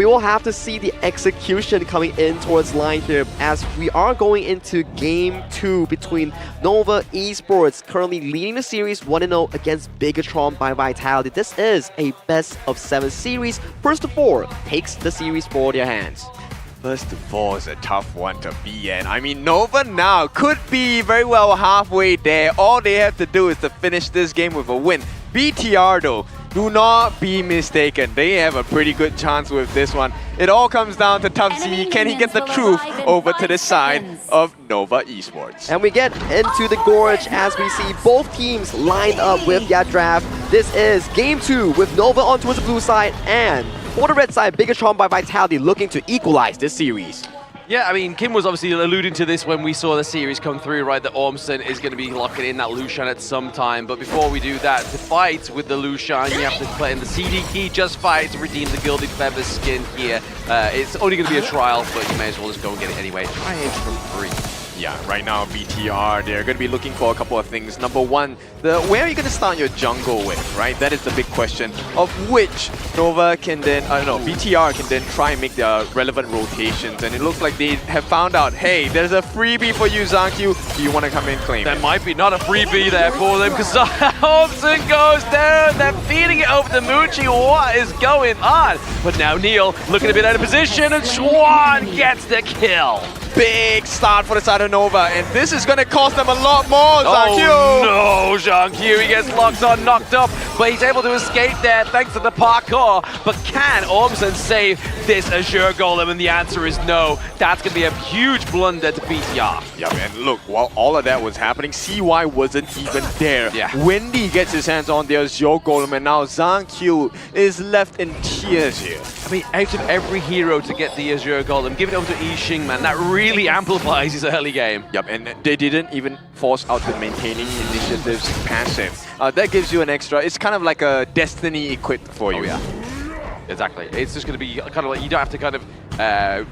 We will have to see the execution coming in towards line here as we are going into Game 2 between Nova Esports, currently leading the series 1-0 against Bigetron by Vitality. This is a best-of-7 series. First of all, takes the series for their hands. First of all, is a tough one to be in. I mean, Nova now could be very well halfway there. All they have to do is to finish this game with a win. BTR though, do not be mistaken. They have a pretty good chance with this one. It all comes down to Tubsy. Can he get the truth over to the side of Nova Esports? And we get into the Gorge as we see both teams lined up with their draft. This is Game 2 with Nova on towards the blue side, and for the red side, Bigetron by Vitality looking to equalize this series. Yeah, I mean, Kim was obviously alluding to this when we saw the series come through, right? That Ormson is going to be locking in that Lucian at some time. But before we do that, to fight with the Lucian, you have to play in the CD key, just fight to redeem the Gilded Feathers skin here. It's only going to be a trial, but you may as well just go and get it anyway. Try it from 3. Yeah, right now BTR, they're going to be looking for a couple of things. Number one, where are you going to start your jungle with, right? That is the big question, of which Nova can then, BTR can then try and make their relevant rotations. And it looks like they have found out, hey, there's a freebie for you, Zanq. Do you want to come in and claim There it? might be not a freebie there for them because Ormson goes down. They're feeding it over to Moochie. What is going on? But now Neil looking a bit out of position, and Swan gets the kill. Big start for the side of Nova, and this is going to cost them a lot more, Zanq. Oh no, Zhang Q, he gets locked on, knocked up, but he's able to escape there thanks to the parkour. But can Ormson save this Azure Golem? And the answer is no. That's going to be a huge blunder to BTR. Yeah, man, look, while all of that was happening, CY wasn't even there. Yeah. Wendy gets his hands on the Azure Golem, and now Zanq is left in tears here. I mean, out of every hero to get the Azure Golem, give it over to Yixing, man. That really amplifies his early game. Yep, and they didn't even force out the maintaining initiatives passive. That gives you an extra. It's kind of like a Destiny equipped for you. Oh, yeah. Exactly. It's just going to be kind of like, you don't have to kind of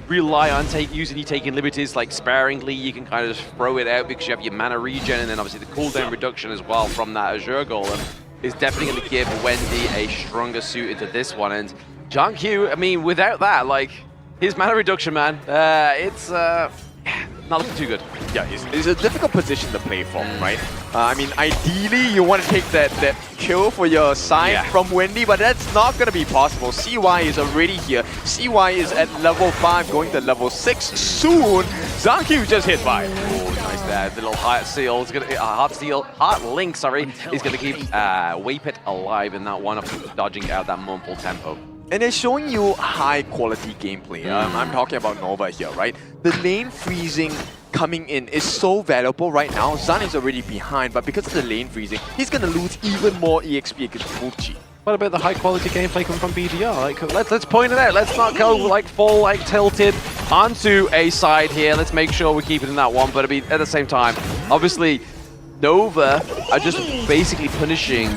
rely on using your taking liberties like sparingly. You can kind of just throw it out because you have your mana regen, and then obviously the cooldown reduction as well from that Azure Golem is definitely going to give Wendy a stronger suit into this one. And Zhang Q, I mean, without that, like, his mana reduction, man, it's not looking too good. Yeah, it's a difficult position to play from, right? I mean, ideally, you want to take that kill for your side from Wendy, but that's not going to be possible. CY is already here. CY is at level 5, going to level 6 soon. Zanq just hit by. Oh, nice there. The little heart seal is going to heart link, sorry, is going to keep Waypit alive in that one, of dodging out that Mumble tempo. And it's showing you high quality gameplay. I'm talking about Nova here, right? The lane freezing coming in is so valuable right now. Zan is already behind, but because of the lane freezing, he's going to lose even more EXP against Fuchi. What about the high quality gameplay coming from BDR? Like, let's point it out. Let's not go like full like tilted onto a side here. Let's make sure we keep it in that one. But I mean, at the same time, obviously, Nova are just basically punishing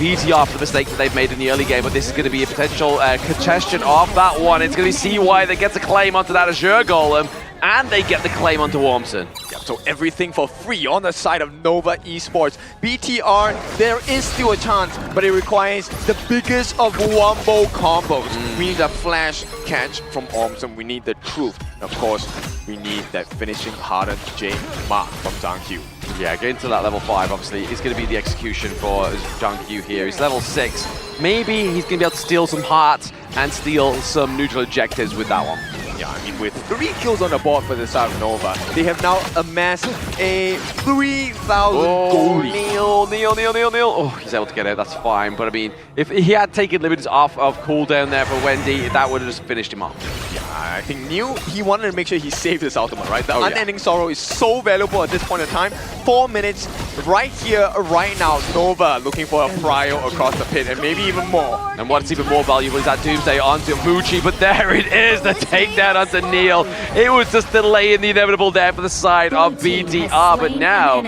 BTR for the mistake that they've made in the early game, but this is going to be a potential contestation of that one. It's going to be CY that gets a claim onto that Azure Golem, and they get the claim onto Ormson. Yep, so everything for free on the side of Nova Esports. BTR, there is still a chance, but it requires the biggest of wombo combos. We need a flash catch from Ormson. We need the truth. And of course, we need that finishing hardened J mark from Zanq. Yeah, getting to that level 5, obviously, is going to be the execution for Zanq here. He's level 6. Maybe he's going to be able to steal some hearts and steal some neutral objectives with that one. Yeah, I mean, with 3 kills on the board for the side of Nova, they have now amassed a 3,000 gold lead. Neil. Oh, he's able to get it, that's fine. But I mean, if he had taken liberties off of cooldown there for Wendy, that would have just finished him off. Yeah, I think Neil, he wanted to make sure he saved his ultimate, right? The Unending Sorrow is so valuable at this point in time. 4 minutes right here, right now. Nova looking for a prio across the pit, and maybe even more. And what's even more valuable is that Doomsday onto Moochie, but there it is, the takedown onto Neil. It was just delaying the inevitable there for the side of BTR, but now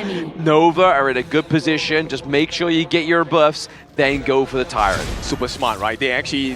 Nova are in a good position. Just make sure you get your buffs, then go for the Tyrant. Super smart, right? They actually,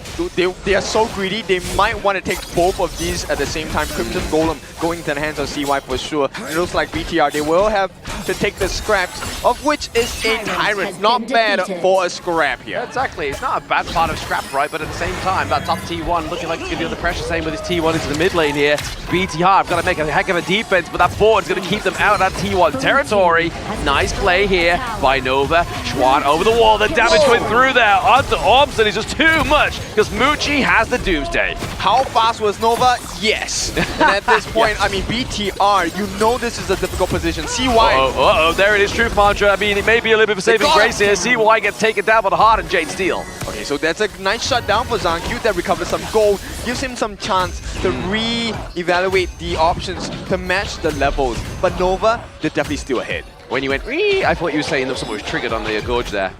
they are so greedy, they might want to take both of these at the same time. Crimson Golem going to the hands of CY for sure. It looks like BTR, they will have to take the scraps, of which is a Tyrant. Not bad for a scrap here. Exactly, it's not a bad part of scrap, right? But at the same time, that top T1 looking like it's going to be under pressure. Same with his T1 into the mid lane here. BTR have got to make a heck of a defense, but that board is going to keep them out of that T1 territory. Nice play here by Nova. Schwan over the wall, the damage went through there onto Orbson is just too much because Mucci has the Doomsday. How fast was Nova? Yes. And at this point, I mean, BTR, you know this is a difficult position. CY. There it is, Truth Mantra. I mean, it may be a little bit of a saving grace here. CY gets taken down by the heart and Jade Steel. Okay, so that's a nice shutdown for Zhang that recovers some gold, gives him some chance to re-evaluate the options to match the levels. But Nova, they're definitely still ahead. When you went, I thought you were saying that someone was triggered on the gorge there.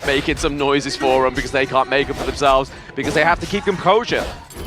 Making some noises for them because they can't make it for themselves because they have to keep composure.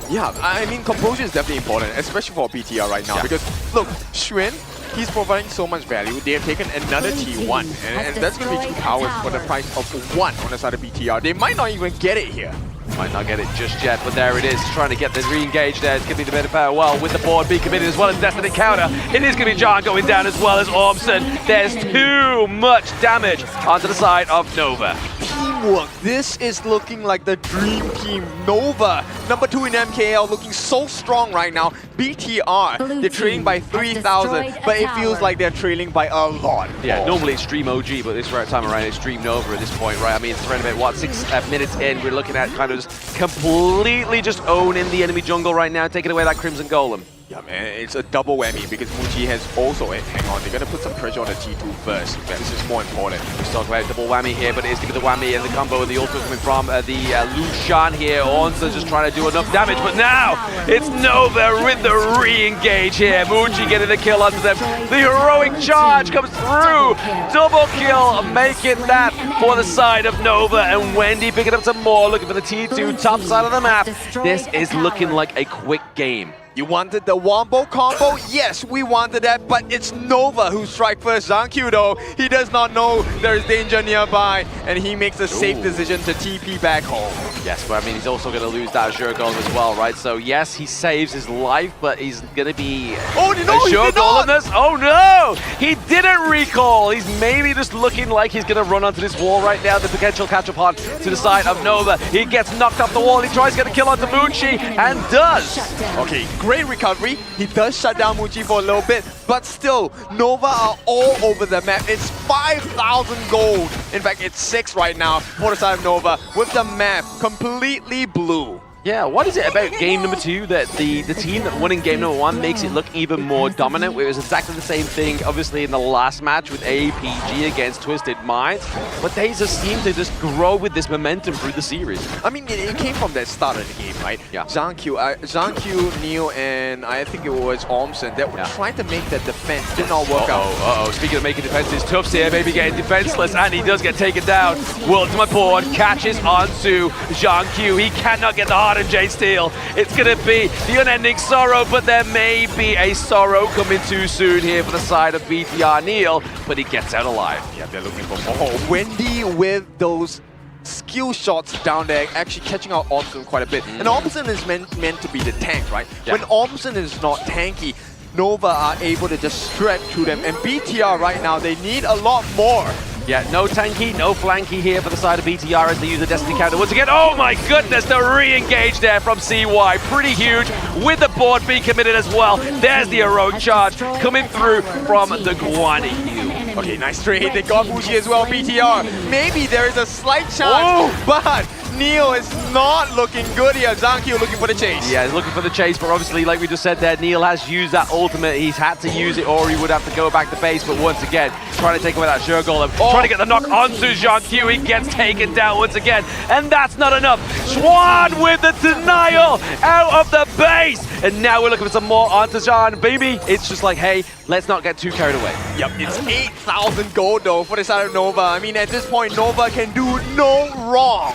Yeah, I mean, composure is definitely important, especially for BTR right now. Because, look, Xuan, he's providing so much value. They have taken another T1, and that's going to be 2 towers for the price of 1 on the side of BTR. They might not even get it here. Might not get it just yet, but there it is. Trying to get this re-engaged there. It's going to be the bit of farewell with the board being committed as well as Destiny counter. It is going to be John going down as well as Orbson. There's too much damage onto the side of Nova. Teamwork. This is looking like the dream team. Nova, number 2 in MKL, looking so strong right now. BTR, they're trailing by 3,000, but it feels like they're trailing by a lot. Yeah, normally it's Stream OG, but this time around it's Stream Nova at this point, right? I mean, it's around about, what, 6 minutes in, we're looking at kind of just completely just owning the enemy jungle right now, taking away that Crimson Golem. Yeah, man, it's a double whammy because Mucci has also, hang on, they're going to put some pressure on the T2 first. This is more important. Let's talk about double whammy here, but it is going to be the whammy and the combo and the ultimate coming from the Lucian here. Onza just trying to do enough damage, but now it's Nova with the re-engage here. Mucci getting the kill onto them. The heroic charge comes through. Double kill, making that for the side of Nova, and Wendy picking up some more, looking for the T2 top side of the map. This is looking like a quick game. You wanted the wombo combo? Yes, we wanted that, but it's Nova who strike first. Zhang though, he does not know there's danger nearby, and he makes a safe decision to TP back home. Yes, but I mean, he's also going to lose that Azure Golem as well, right? So yes, he saves his life, but he's going to be Azure Golem. Oh no! He didn't recall. He's maybe just looking like he's going to run onto this wall right now. The potential catch up on to the side of Nova. He gets knocked off the wall. He tries to get a kill onto Mucci, and does. Okay, great recovery. He does shut down Mucci for a little bit, but still, Nova are all over the map. It's 5,000 gold. In fact, it's 6 right now for the side of Nova, with the map completely blue. Yeah, what is it about game number 2 that the team that won in game number 1 makes it look even more dominant? It was exactly the same thing, obviously, in the last match with APG against Twisted Minds, but they just seem to just grow with this momentum through the series. I mean, it came from that start of the game, right? Yeah. Zhang, Neil, and I think it was Ormson that were trying to make that defense. Did not work out. Speaking of making defenses, Tufts here, maybe getting defenseless, and he does get taken down. Ultimate board catches onto Zhang. He cannot get the heart of Jade Steel. It's going to be the unending sorrow, but there may be a sorrow coming too soon here for the side of BTR Neil, but he gets out alive. Yeah, they're looking for more. Wendy with those skill shots down there, actually catching out Ormson quite a bit. And Ormson is meant to be the tank, right? Yeah. When Ormson is not tanky, Nova are able to just stretch through them. And BTR right now, they need a lot more. Yeah, no tanky, no flanky here for the side of BTR as they use the Destiny counter once again. Oh my goodness, the re-engage there from CY. Pretty huge, with the board being committed as well. There's the heroic charge coming through from the Guani Q. Okay, nice trade. They got Mucci as well, BTR. Maybe there is a slight chance, but Neil is not looking good here. Zhang looking for the chase. Yeah, he's looking for the chase, but obviously, like we just said there, Neil has used that ultimate. He's had to use it, or he would have to go back to base. But once again, trying to take away that Azure Golem, trying to get the knock onto Zhang. He gets taken down once again, and that's not enough. Schwan with the denial out of the base, and now we're looking for some more onto Zhang. Baby, it's just like, hey, let's not get too carried away. Yep, it's 8,000 gold though for the side of Nova. I mean, at this point, Nova can do no wrong.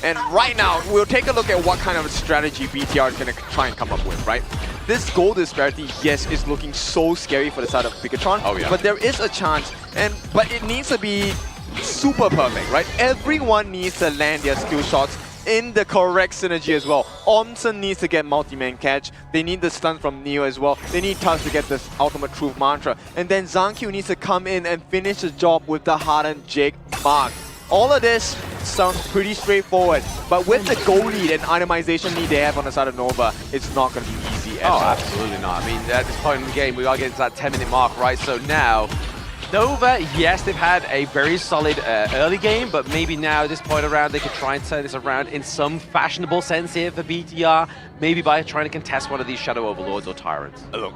And right now, we'll take a look at what kind of strategy BTR is going to try and come up with, right? This gold disparity, yes, is looking so scary for the side of Bigetron. Oh, yeah. But there is a chance, but it needs to be super perfect, right? Everyone needs to land their skill shots in the correct synergy as well. Omson needs to get multi-man catch. They need the stun from Neo as well. They need Tusk to get this ultimate truth mantra. And then Zankyu needs to come in and finish the job with the hardened Jake mark. All of this sounds pretty straightforward, but with the goal lead and itemization lead they have on the side of Nova, it's not going to be easy at all. Absolutely not. I mean, at this point in the game, we are getting to that 10-minute mark, right? So now, Nova, yes, they've had a very solid early game, but maybe now at this point around, they could try and turn this around in some fashionable sense here for BTR, maybe by trying to contest one of these Shadow Overlords or Tyrants. Look,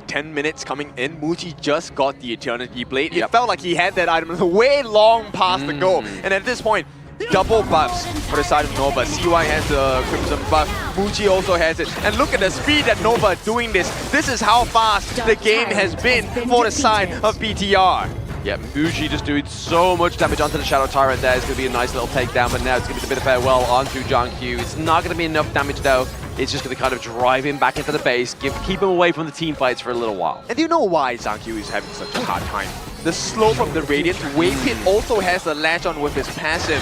10 minutes coming in, Muji just got the Eternity Blade. It felt like he had that item way long past the goal. And at this point, double buffs for the side of Nova. CY has the Crimson buff, Muji also has it. And look at the speed that Nova are doing this. This is how fast the game has been for the side of BTR. Yeah, Muji just doing so much damage onto the Shadow Tyrant there. It's going to be a nice little takedown, but now it's going to be a bit of farewell onto John-Q. It's not going to be enough damage though. It's just going to kind of drive him back into the base, keep him away from the team fights for a little while. And do you know why Zankyu is having such a hard time? The slow from the Radiant, Wave Pit also has a latch on with his passive,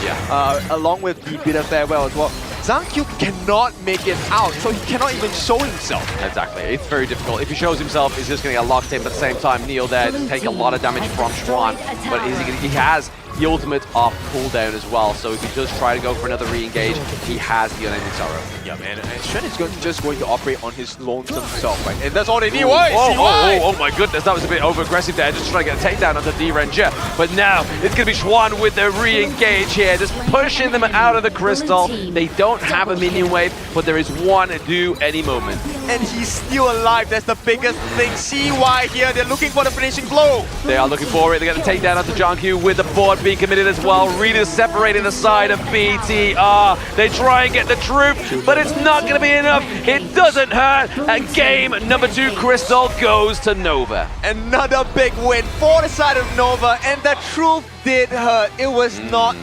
along with the Bitter Farewell as well. Zankyu cannot make it out, so he cannot even show himself. Exactly, it's very difficult. If he shows himself, he's just going to get locked in, but at the same time, Neil there to take a lot of damage from Schwan, but he has the ultimate off cooldown as well, so if he does try to go for another re-engage, he has the Unending Sorrow. Yeah, man, and Shen is just going to operate on his lonesome self, right? And that's all they need. Oh my goodness, that was a bit over-aggressive there, just trying to get a takedown onto D-Ranger. But now, it's going to be Schwan with the re-engage here, just pushing them out of the crystal. They don't have a minion wave, but there is one due any moment. And he's still alive, that's the biggest thing. CY here, they're looking for the finishing blow. They are looking for it, they got the takedown onto John-Q with the board being committed as well. Rita separating the side of BTR. They try and get the troop, but it's not going to be enough. It doesn't hurt. And game number 2 Crystal goes to Nova. Another big win for the side of Nova, and the truth did hurt. It was not